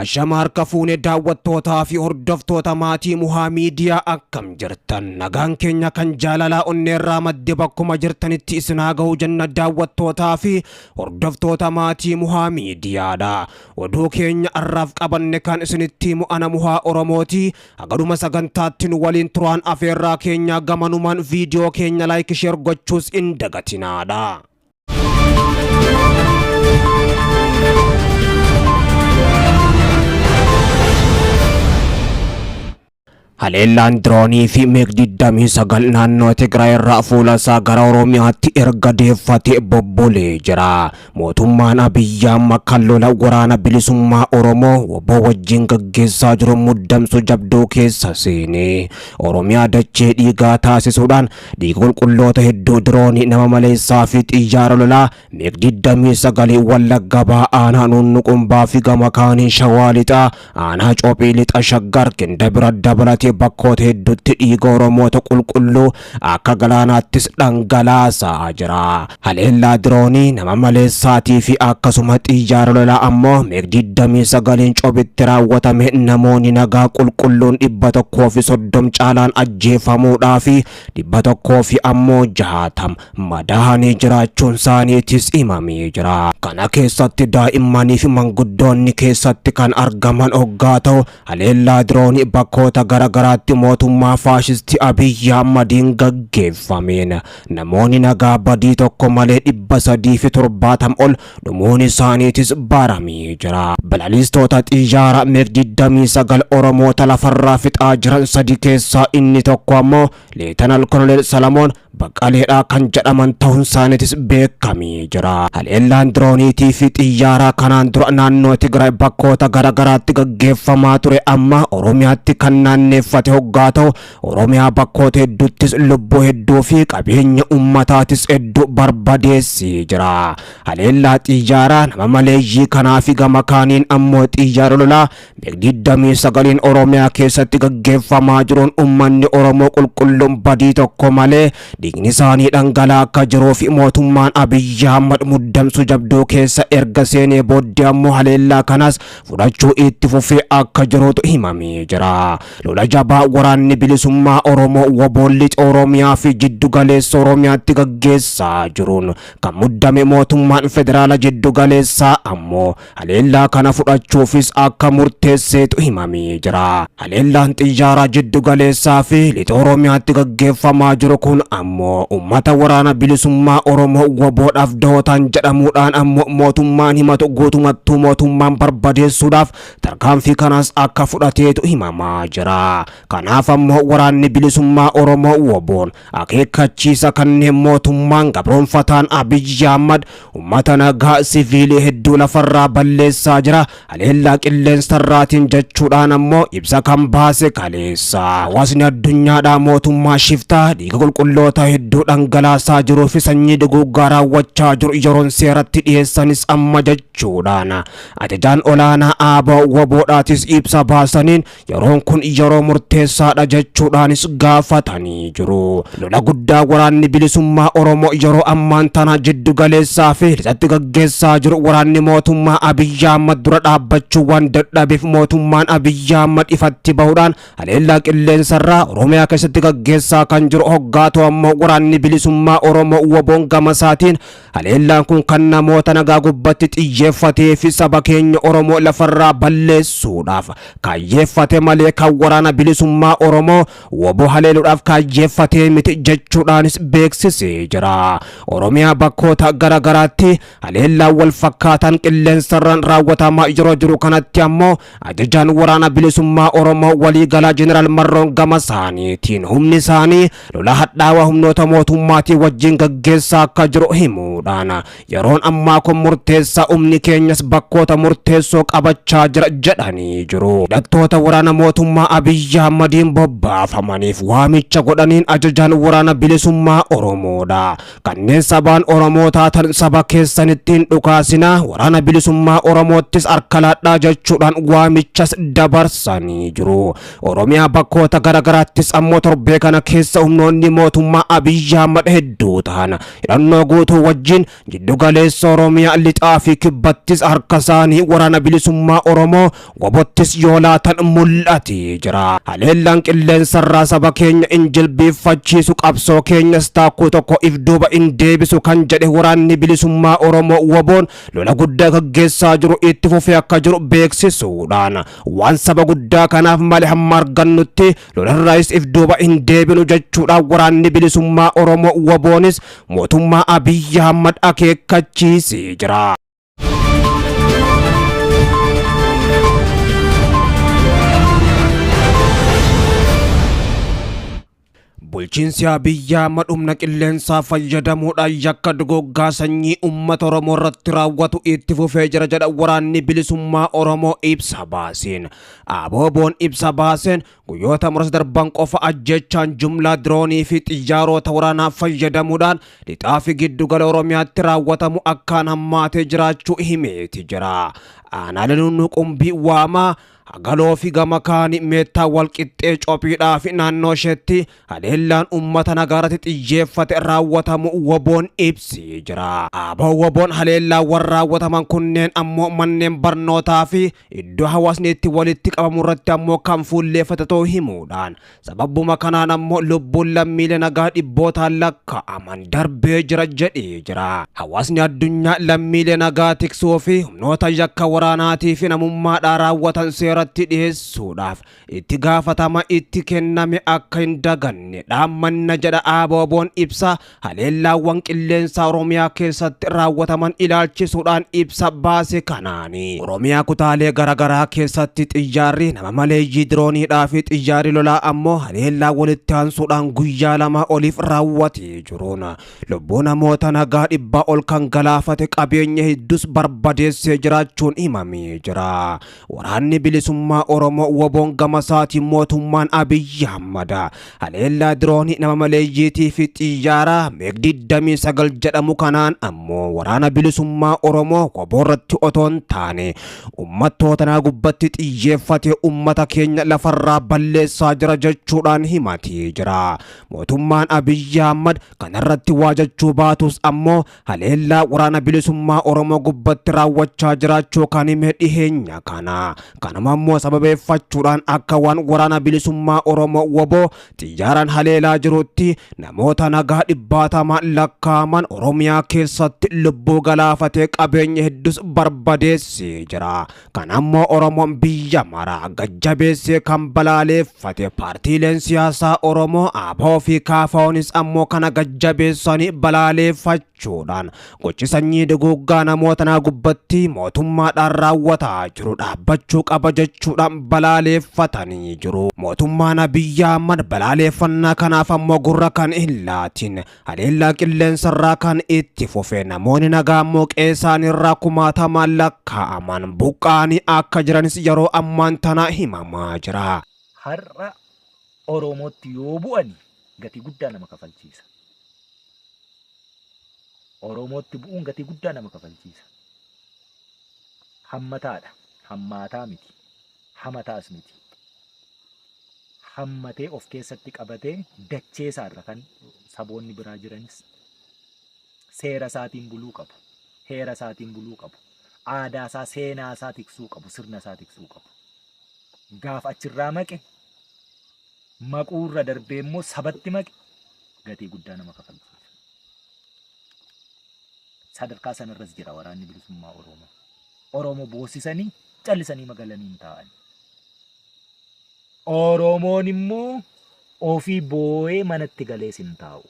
Ashamar kafuune daawwattootaa fi hordoftoota maatii Muhaa Miidiyaa akkam jirtan nagaan keenya kan jaalalaa onneerraa madde bakkuma jirtanitti isinaa ga'uu jenna daawwattootaa fi hordoftoota maatii Muhaa Miidiyaadha. Oduu keenya arraaf qabanne kan isinitti himu ana Muhaa Oromooti. Agaduma sagantaatti nu waliin turaan afeerraa keenya gamanumaan viidiyoo keenya like share gochuus hin dagatinaadha. Haleellaan diroonii fi meegdiddamii sagal naannoo Tigraay irraa fuula isaa gara Oromiyaatti erga deeffatee bobbolee jira. Mootummaan Abiyyi amma kan lola waraana bilisummaa Oromoo WBO wajjin gaggeessaa jiru muddamsu jabduu keessa seenee Oromiyaa dachee dhiigaa taasisuudhaan dhiiga qulqulloota hedduu diroonii nama maleessaa fi xiyyaara lolaa meegdiddamii sagalii Wallagga Bahaa aanaa Nunnuqumbaa fi gama kaaniin Shawaa Lixaa aanaa Coophii Lixa Shaggar Ginda Bira dabalatee bakkoota hedduutti dhiiga Oromoota qulqulluu akka galaanaattis dhangalaasaa jira. Haleellaa diroonii nama maleessaatii fi akkasuma xiyyaara lolaa ammoo meegdiddamii sagaliin Coobitti raawwatame namoonni nagaa qulqulluun 130 caalaan ajjeefamuudhaa fi 100 ammoo 60 madaa'anii jiraachuun isaaniitis himamee jira. Kana keessatti daa'immanii fi manguddoonni keessatti kan argaman hoggaa ta'u haleellaa diroonii bakkoota garaagaraatti mootummaa faashisti Abiyyi Ahmadiin gaggeeffameen namoonni nagaa badii tokko malee 370 ol dhumuun isaaniitis baramee jira. Balalistoota xiyyaara meegdiddamii sagal Oromoota lafarraa fixaa jiran sadi keessaa inni tokko ammoo Leetanal Koloneel Salamoon Baqqaleedhaa kan jedhaman ta'uun isaaniitis beekamee jira. Haleellaan dirooniitii fi xiyyaaraa kanaan dura naannoo Tigraay bakkoota garaagaraatti gaggeeffamaa ture amma Oromiyaatti kan naanneeffate hoggaa ta'u Oromiyaa bakkoota hedduuttis lubbuu hedduu fi qabeenya ummataatis hedduu barbadeessee jira. Haleellaa xiyyaaraa nama maleeyyii kanaa fi gama kaaniin ammoo xiyyaara lolaa meegdiddamii sagaliin Oromiyaa keessatti gaggeeffamaa jiruun ummanni Oromoo qulqulluun badii tokko malee dhiigni isaanii dhangalaa akka jiruu fi mootummaan Abiyyi Ahmad muddamsu jabduu keessa erga seenee booddee ammoo haleellaa kanas fudhachuu itti fufee akka jiruutu himamee jira. Lola jabaa waraanni bilisummaa Oromoo WBO lixa Oromiyaa fi jiddu galeessa Oromiyaatti gaggeessaa jiruun kan muddame mootummaan federaala jiddu galeessaa ammoo haleellaa kana fudhachuufis akka murteesseetu himamee jira. Haleellaan xiyyaaraa jiddu galeessaa fi lixa Oromiyaatti gaggeeffamaa jiru kun ammoo ummata waraana bilisummaa Oromoo WBOdhaaf dootan jedhamuudhaan ammoo mootummaan himatu guutumattuu mootummaan barbadeessuudhaaf tarkaanfii kanas akka fudhateetu himamaa jira. Kanaaf ammoo waraanni bilisummaa Oromoo WBOn akeekkachiisa kanneen mootummaan gabroonfataan Abiyyi Ahmad ummata nagaa siviilii hedduu lafarraa balleessaa jira. Haleellaa qilleensarraatiin jechuudhaan ammoo ibsa kan baase kaleessa. Hawaasni addunyaadhaa mootummaa shiftaa dhiiga qulqulloota hedduu dhangalaasaa jiruu fi sanyii duguuggaa raawwachaa jiru yeroon seeratti dhiyeessanis amma jechuudhaan ajajaan olaanaa ABO WBOdhaatis ibsa baasaniin yeroon kun yeroo murteessaadha jechuudhaanis gaafatanii jiru. Lola guddaa waraanni bilisummaa Oromoo yeroo ammaan tana jiddu galeessaa fi lixatti gaggeessaa jiru waraanni mootummaa Abiyyi Ahmad dura dhaabbachuu waan dadhabeef mootummaan Abiyyi Ahmad ifatti bahuudhaan haleellaa qilleensarraa Oromiyaa keessatti gaggeessaa kan jiru hoggaa ta'u ammoo waraanni bilisummaa Oromoo WBOn gama isaatiin haleellaan kun kan namoota nagaa gubbatti xiyyeeffatee fi saba keenya Oromoo lafarraa balleessuudhaaf kaayyeeffate malee kan waraana bilisummaa Oromoo WBO haleeluudhaaf kaayyeeffatee miti jechuudhaanis beeksisee jira. Oromiyaa bakkoota garaagaraatti haleellaan wal fakkaatan qilleensarraan raawwatamaa yeroo jiru kanatti ammoo ajajaan waraana bilisummaa Oromoo waliigalaa Jeneraal Marroon gama isaaniitiin humni isaanii lola hadhaawaa humnoota mootummaatii wajjin gaggeessaa akka jiru himuudhaan yeroon ammaa kun murteessaa humni keenyas bakkoota murteessoo qabachaa jira jedhanii jiru. Hidhattoota waraana mootummaa Abiyyi Ahmadiin bobbaafamaniif waamicha godhaniin ajajaan waraana bilisummaa Oromoodha. Kanneen sabaan Oromoo taatan saba keessanittiin dhukaasinaa waraana bilisummaa Oromoottis harka laadhaa jechuudhaan waamichas dabarsanii jiru. Oromiyaa bakkoota garaagaraattis ammoo torbee kana keessa humnoonni mootummaa Abiyyi Ahmad hedduu ta'an hidhannoo guutuu wajjin jiddu galeessa Oromiyaa lixaa fi kibbattis harka isaanii waraana bilisummaa Oromoo wabottis yoo laatan mul'atee jira. Haleellaan qilleensarraa saba keenya injilbeeffachiisu qabsoo keenyas taakkuu tokko if duuba hin deebisu kan jedhe waraanni bilisummaa Oromoo waboon lola guddaa gaggeessaa jiru itti fufee akka jiru beeksisuudhaan waan saba guddaa kanaaf malee hamma argannutti lolarraayis if duuba hin deebinu jechuudhaan waraanni bilisummaa Oromoo waboonis mootummaa Abiyyi Ahmad akeekkachiisee jira. Bulchiinsi Abiyyi Ahmad humna qilleensaa fayyadamuudhaan yakka dogoggaa sanyii uummata Oromoo irratti raawwatu itti fufee jira jedha waraanni bilisummaa Oromoo ibsa baaseen. Abooboon ibsa baaseen guyyoota muraasa darban qofa ajjechaan jumlaa diroonii fi xiyyaarota waraanaa fayyadamuudhaan lixaa fi giddugala Oromiyaatti raawwatamu akkaan hammaatee jiraachuu himeeti jira. Aanaaleen qumbii waamaa Hagaloo fi gama kaanii meettaa walqixxee cophiidhaa fi naannoo isheetti haleellaan uummata nagaarratti xiyyeeffate raawwatamu waboon ibsee jira. Aboo waboon haleellaawwan raawwataman kunneen ammoo manneen barnootaa fi iddoo hawaasni itti walitti qabamu irratti ammoo kan fuulleeffate ta'uu himuudhaan sababuma kanaan ammoo lubbuun lammiilee nagaa dhibbootaan lakkaa'aman darbee jira jedhee jira. Hawaasni addunyaa lammiilee nagaa tiksuu fi humnoota yakka waraanaatii fi namummaadhaa raawwatan irratti dhiyeessuudhaaf itti gaafatama itti kenname akka hin daganne dhaammanna jedha Abooboon ibsa haleellaawwan qilleensaa Oromiyaa keessatti raawwataman ilaalchisuudhaan ibsa baase kanaani. Oromiyaa kutaalee garaagaraa keessatti xiyyaarri nama maleeyyii dirooniidhaa fi xiyyaarri lolaa ammoo haleellaa walitti aansuudhaan guyyaa lama oliif raawwatee jiruun lubbuu namoota nagaa dhibbaa ol kan galaafate qabeenya hedduus barbadeessee jiraachuun himamee jira. Waraanni bilisummaa Oromoo waboon gama isaatiin mootummaan Abiyyi Ahmad haleellaa diroonii nama maleeyyiitii fi xiyyaara MiG-29 jedhamu kanaan ammoo waraana bilisummaa Oromoo waboo irratti otoo hin taane uummattoota nagaa gubbatti xiyyeeffate uummata keenya lafarraa balleessaa jira jechuudhaan himatee jira. Mootummaan Abiyyi Ahmad kanarratti waa jechuu baatus ammoo haleellaa waraana bilisummaa Oromoo gubbatti raawwachaa jiraachuu kan hime dhiheenya kana. Kanuma ammoo sababeeffachuudhaan akka waan waraana bilisummaa Oromoo waboo xiyyaaraan haleelaa jirutti namoota nagaa dhibbaatamaan lakkaa'aman Oromiyaa keessatti lubbuu galaafatee qabeenya hedduus barbadeessee jira. Kan ammoo Oromoon biyya maraa gajjabeessee kan balaaleeffate paartiileen siyaasaa Oromoo ABO fi KFO'nis ammoo kana gajjabeessanii balaaleeffachuudhaan gochi sanyii duguggaa namoota nagaa gubbatti mootummaadhaan raawwataa jiru dhaabbachuu qaba jechuudhaan balaaleeffatanii jiru. Mootummaan Abiyyi Ahmad balaaleeffannaa kanaaf ammoo gurra kan hin laatin haleellaa qilleensarraa kan itti fufe namoonni nagaa ammoo qeessaanirraa kumaatamaan lakkaa'aman buqqaanii akka jiranis yeroo ammaan tana himamaa jira. Har'a Oromootti yoo bu'ani gatii guddaa nama kafalchiisa. Oromootti bu'uun gatii guddaa nama kafalchiisa. Hammataadha. Hammaataa miti. Hamataas miti. Hammatee of keessatti qabatee dachee isaarra kan saboonni biraa jiranis seera isaatiin buluu qabu. Heera isaatiin buluu qabu. Aadaa isaa, seenaa isaa tiksuu qabu. Sirna isaa tiksuu qabu. Gaaf achirraa maqe maquurra darbee immoo sabatti maqe gatii guddaa nama kafalchiisa. Sadarkaa sanarras jira waraanni bilisummaa Oromoo. Oromoo boosisanii callisanii magalanii hin taa'an. Oromoon immoo ofii boo'ee manatti galees hin taa'u.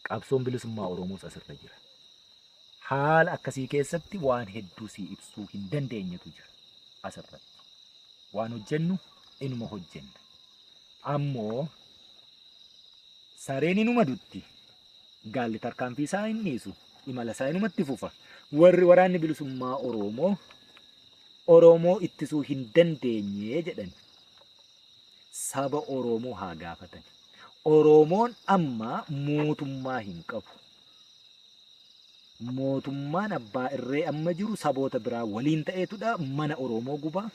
Qabsoon bilisummaa Oromoos asirra jira. Haala akkasii keessatti waan hedduu si ibsuu hin dandeenyetu jira asirratti. Waan hojjennu inuma hojjenna. Ammoo sareen inuma dutti gaalli tarkaanfii isaa hin dhiisu imala isaa inumatti fufa. Warri waraanni bilisummaa Oromoo ittisuu hin dandeenye jedhan saba Oromoo haa gaafatan. Oromoon amma mootummaa hin qabu. Mootummaan abbaa irree amma jiru saboota biraa waliin ta'eetudha. Mana Oromoo gubaa,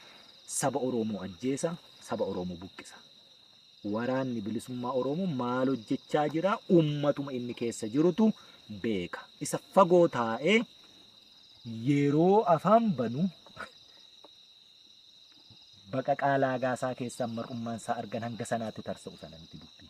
saba Oromoo ajjeesa, saba Oromoo buqqisa. waraanni bilisummaa Oromoo maal hojjechaa jira? Ummatuma inni keessa jirutu beeka. Isa fagoo taa'ee yeroo afaan banu baqa qaalaa gaasaa keessaa mar'ummaan isaa argan hanga sanaatti tarsa'u sana miti dubbi.